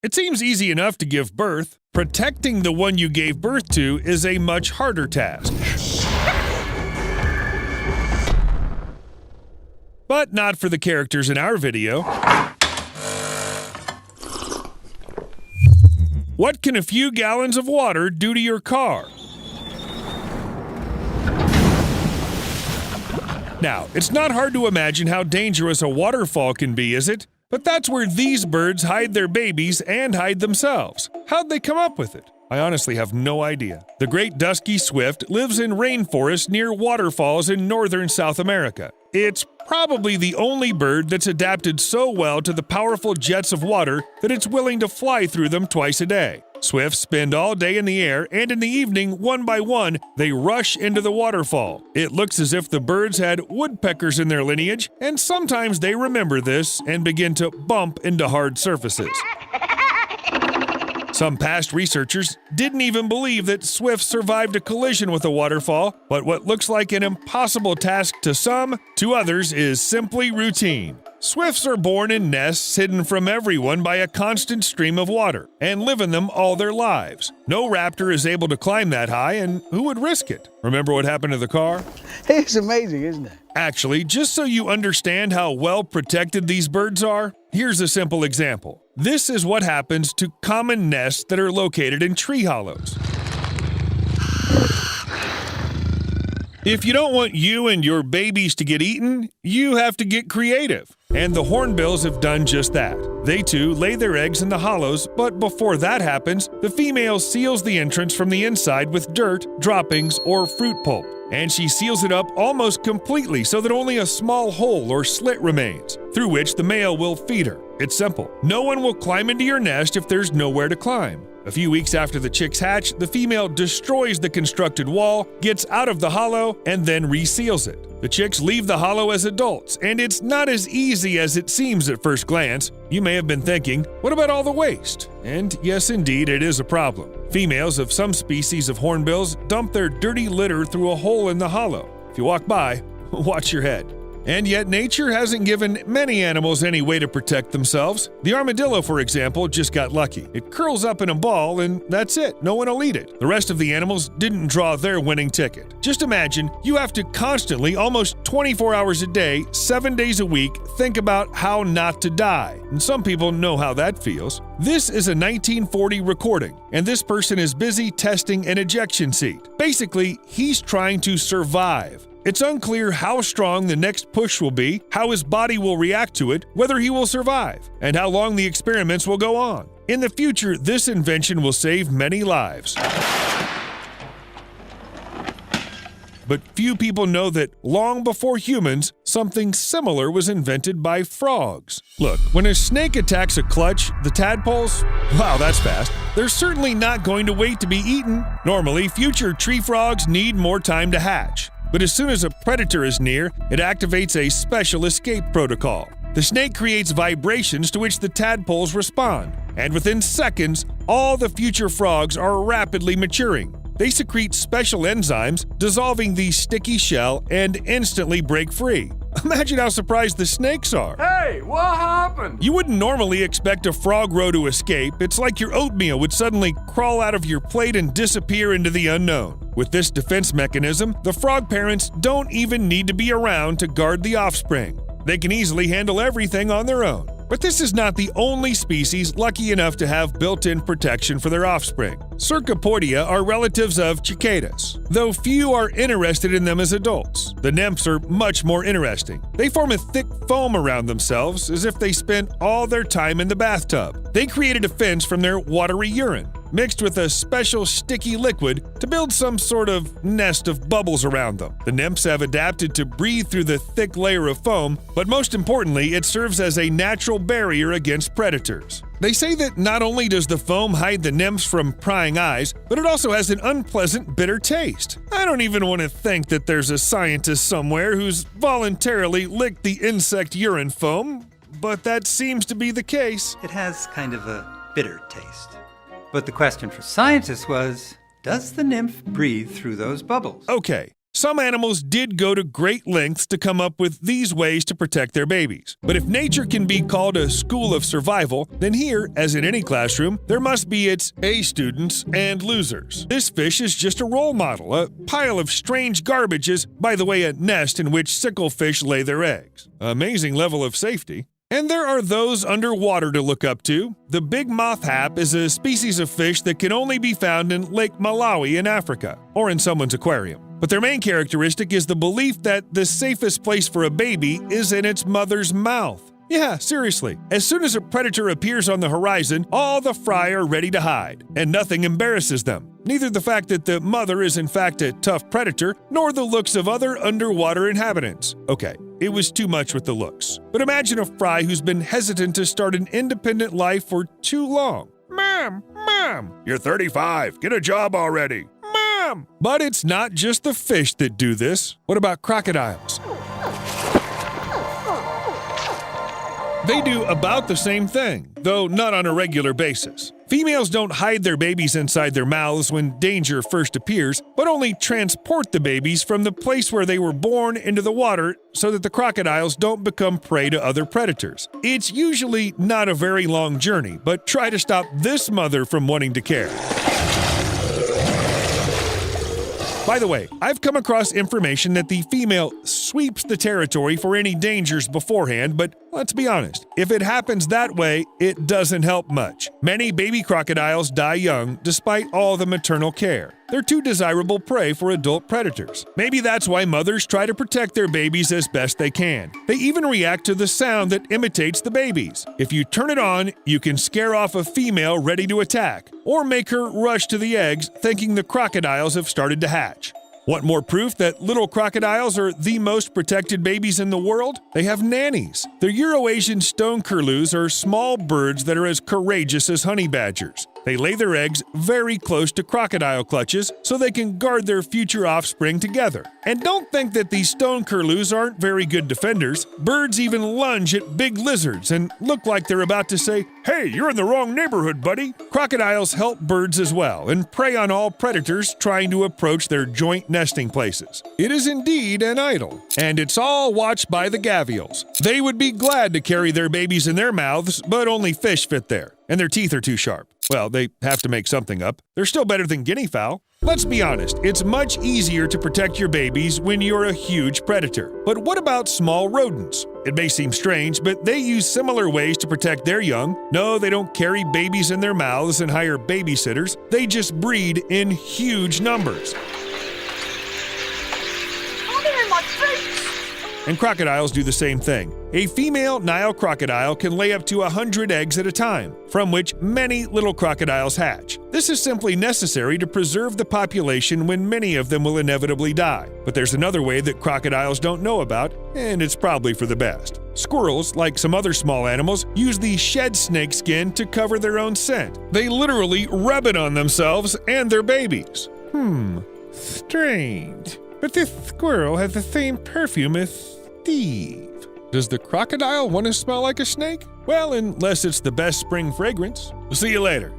It seems easy enough to give birth. Protecting the one you gave birth to is a much harder task. But not for the characters in our video. What can a few gallons of water do to your car? Now, it's not hard to imagine how dangerous a waterfall can be, is it? But that's where these birds hide their babies and hide themselves. How'd they come up with it? I honestly have no idea. The great dusky swift lives in rainforests near waterfalls in northern South America. It's probably the only bird that's adapted so well to the powerful jets of water that it's willing to fly through them twice a day. Swifts spend all day in the air, and in the evening, one by one, they rush into the waterfall. It looks as if the birds had woodpeckers in their lineage, and sometimes they remember this and begin to bump into hard surfaces. Some past researchers didn't even believe that swifts survived a collision with a waterfall, but what looks like an impossible task to some, to others is simply routine. Swifts are born in nests hidden from everyone by a constant stream of water, and live in them all their lives. No raptor is able to climb that high, and who would risk it? Remember what happened to the car? It's amazing, isn't it? Actually, just so you understand how well protected these birds are, here's a simple example. This is what happens to common nests that are located in tree hollows. If you don't want you and your babies to get eaten, you have to get creative. And the hornbills have done just that. They too lay their eggs in the hollows, but before that happens, the female seals the entrance from the inside with dirt, droppings, or fruit pulp. And she seals it up almost completely so that only a small hole or slit remains, through which the male will feed her. It's simple. No one will climb into your nest if there's nowhere to climb. A few weeks after the chicks hatch, the female destroys the constructed wall, gets out of the hollow, and then reseals it. The chicks leave the hollow as adults, and it's not as easy as it seems at first glance. You may have been thinking, what about all the waste? And yes, indeed, it is a problem. Females of some species of hornbills dump their dirty litter through a hole in the hollow. If you walk by, watch your head. And yet nature hasn't given many animals any way to protect themselves. The armadillo, for example, just got lucky. It curls up in a ball and that's it. No one will eat it. The rest of the animals didn't draw their winning ticket. Just imagine you have to constantly, almost 24 hours a day, 7 days a week, think about how not to die. And some people know how that feels. This is a 1940 recording, and this person is busy testing an ejection seat. Basically, he's trying to survive. It's unclear how strong the next push will be, how his body will react to it, whether he will survive, and how long the experiments will go on. In the future, this invention will save many lives. But few people know that long before humans, something similar was invented by frogs. Look, when a snake attacks a clutch, the tadpoles, wow, that's fast, they're certainly not going to wait to be eaten. Normally, future tree frogs need more time to hatch. But as soon as a predator is near, it activates a special escape protocol. The snake creates vibrations to which the tadpoles respond, and within seconds, all the future frogs are rapidly maturing. They secrete special enzymes, dissolving the sticky shell, and instantly break free. Imagine how surprised the snakes are. Hey, what happened? You wouldn't normally expect a frog roe to escape. It's like your oatmeal would suddenly crawl out of your plate and disappear into the unknown. With this defense mechanism, the frog parents don't even need to be around to guard the offspring. They can easily handle everything on their own. But this is not the only species lucky enough to have built-in protection for their offspring. Cercopodia are relatives of cicadas, though few are interested in them as adults. The nymphs are much more interesting. They form a thick foam around themselves as if they spent all their time in the bathtub. They create a defense from their watery urine, mixed with a special sticky liquid to build some sort of nest of bubbles around them. The nymphs have adapted to breathe through the thick layer of foam, but most importantly, it serves as a natural barrier against predators. They say that not only does the foam hide the nymphs from prying eyes, but it also has an unpleasant, bitter taste. I don't even want to think that there's a scientist somewhere who's voluntarily licked the insect urine foam, but that seems to be the case. It has kind of a bitter taste. But the question for scientists was, does the nymph breathe through those bubbles? Okay, some animals did go to great lengths to come up with these ways to protect their babies. But if nature can be called a school of survival, then here, as in any classroom, there must be its A students and losers. This fish is just a role model. A pile of strange garbage is, by the way, a nest in which sicklefish lay their eggs. Amazing level of safety. And there are those underwater to look up to. The big moth hap is a species of fish that can only be found in Lake Malawi in Africa, or in someone's aquarium. But their main characteristic is the belief that the safest place for a baby is in its mother's mouth. Yeah, seriously. As soon as a predator appears on the horizon, all the fry are ready to hide, and nothing embarrasses them. Neither the fact that the mother is in fact a tough predator, nor the looks of other underwater inhabitants. Okay, it was too much with the looks. But imagine a fry who's been hesitant to start an independent life for too long. Mom, you're 35, get a job already. Mom! But it's not just the fish that do this. What about crocodiles? They do about the same thing, though not on a regular basis. Females don't hide their babies inside their mouths when danger first appears, but only transport the babies from the place where they were born into the water so that the crocodiles don't become prey to other predators. It's usually not a very long journey, but try to stop this mother from wanting to care. By the way, I've come across information that the female sweeps the territory for any dangers beforehand, but let's be honest, if it happens that way, it doesn't help much. Many baby crocodiles die young despite all the maternal care. They're too desirable prey for adult predators. Maybe that's why mothers try to protect their babies as best they can. They even react to the sound that imitates the babies. If you turn it on, you can scare off a female ready to attack, or make her rush to the eggs thinking the crocodiles have started to hatch. Want more proof that little crocodiles are the most protected babies in the world? They have nannies. The Eurasian stone curlews are small birds that are as courageous as honey badgers. They lay their eggs very close to crocodile clutches so they can guard their future offspring together. And don't think that these stone curlews aren't very good defenders. Birds even lunge at big lizards and look like they're about to say, "Hey, you're in the wrong neighborhood, buddy." Crocodiles help birds as well and prey on all predators trying to approach their joint nesting places. It is indeed an idol, and it's all watched by the gavials. They would be glad to carry their babies in their mouths, but only fish fit there, and their teeth are too sharp. Well, they have to make something up. They're still better than guinea fowl. Let's be honest, it's much easier to protect your babies when you're a huge predator. But what about small rodents? It may seem strange, but they use similar ways to protect their young. No, they don't carry babies in their mouths and hire babysitters. They just breed in huge numbers. And crocodiles do the same thing. A female Nile crocodile can lay up to 100 eggs at a time, from which many little crocodiles hatch. This is simply necessary to preserve the population when many of them will inevitably die. But there's another way that crocodiles don't know about, and it's probably for the best. Squirrels, like some other small animals, use the shed snake skin to cover their own scent. They literally rub it on themselves and their babies. Strange. But this squirrel has the same perfume as Steve. Does the crocodile want to smell like a snake? Well, unless it's the best spring fragrance. We'll see you later.